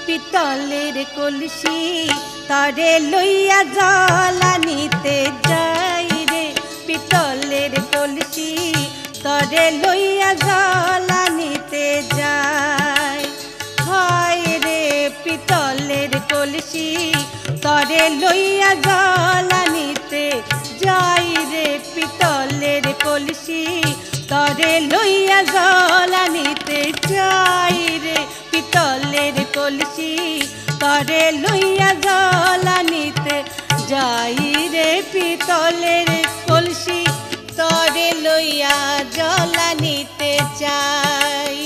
পিতলের কলসি তরে লইয়া জ্বালানিতে যাই রে, পিতলের কলসি তরে লইয়া জ্বালানিতে যাই। হয় রে পিতলের কলসি তরে লইয়া জ্বালানিতে যাই রে, পিতলের কলসি তরে লইয়া জ্বালানিতে যাই রে, পিতলের কলসি তরে লইয়া জ্বালানিতে যাই রে, পিতলের কলসি তরে লইয়া জ্বালানিতে যাই।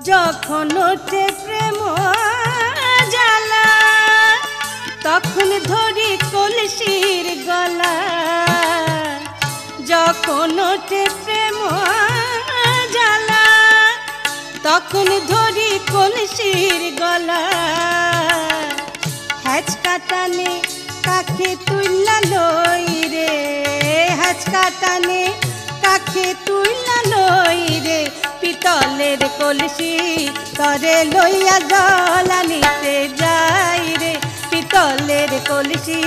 যখন ওঠে প্রেম জ্বালা তখন ধরি কলসির গলা, যখন ওঠে প্রেম জ্বালা তখন ধরি কলসির গলা। হ্যাচকা টানে কাকে তুইলা লই রে, হ্যাচকা টানে কাকে তুইলা লই রে, পিতলের কলসি তরে লইয়া জ্বালানিতে যাই রে, পিতলের কলসি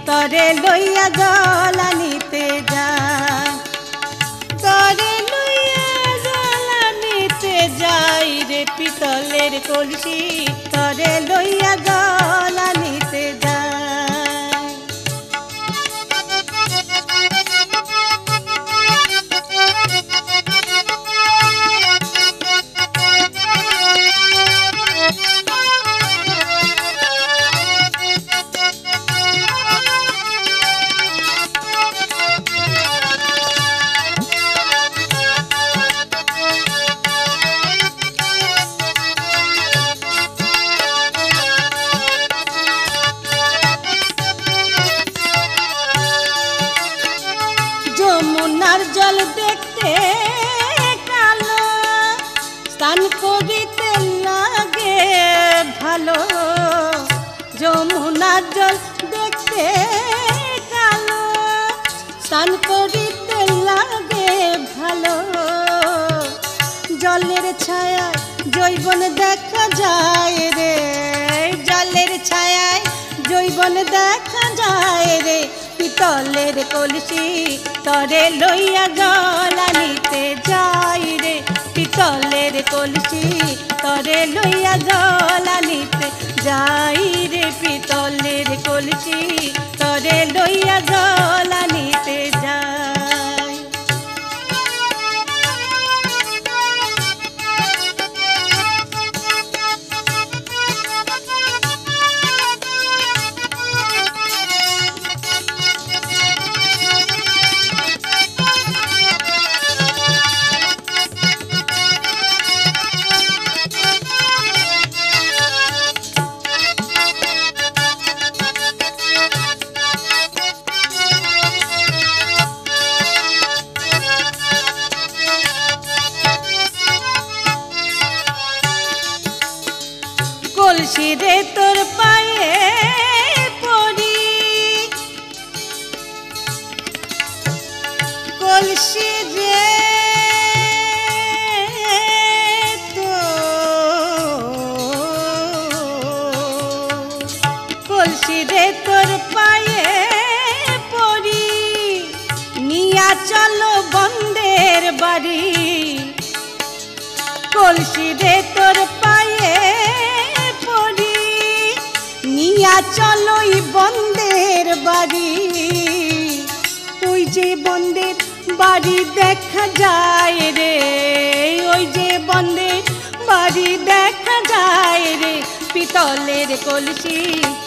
তরে লইয়া জ্বালানিতে যাই। তরে লইয়া জ্বালানিতে যাই রে, পিতলের কলসি তরে লইয়া জ্বালানিতে যাই। যমুনার জল দেখতে কালো, স্নান করিতে লাগে ভালো, যমুনার জল দেখতে কালো, স্নান করিতে লাগে ভালো। জলের ছায়া জৈবন দেখা যায় রে, জলের ছায়ায় জৈবন দেখা যায় রে, পিতলের কলসি তরে লইয়া জ্বালানিতে যাই রে, পিতলের কলসি তরে লইয়া জ্বালানিতে যাই রে, পিতলের কলসি তরে লইয়া জ্বালানিতে যাই। কলসি রে তোর পায়ে পড়ি, কলসি রে কলসি রে তোর পায়ে পড়ি, নিয়া চলো বন্দে বন্দের বাড়ি কলসি রে তোর পায়ে পড়ি নিয়া চলোই বন্দের বাড়ি ওই যে বন্দের বাড়ি দেখা যায় রে ওই যে বন্দের বাড়ি দেখা যায় রে পিতলের কলসি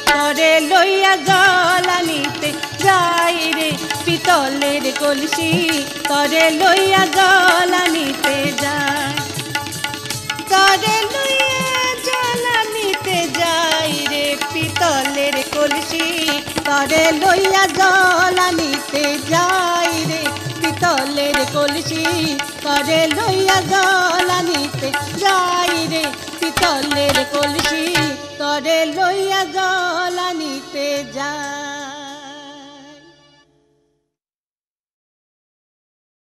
করে লইয়া জল আনিতে যায় রে পিতলের কলসি করে লইয়া জল আনিতে যায় করে লইয়া জল আনিতে যায় রে পিতলের কলসি করে লইয়া জল আনিতে যায় রে পিতলের কলসি করে লইয়া জল আনিতে যায় রে পিতলের কলসি করে লইয়া জল আনিতে যায়।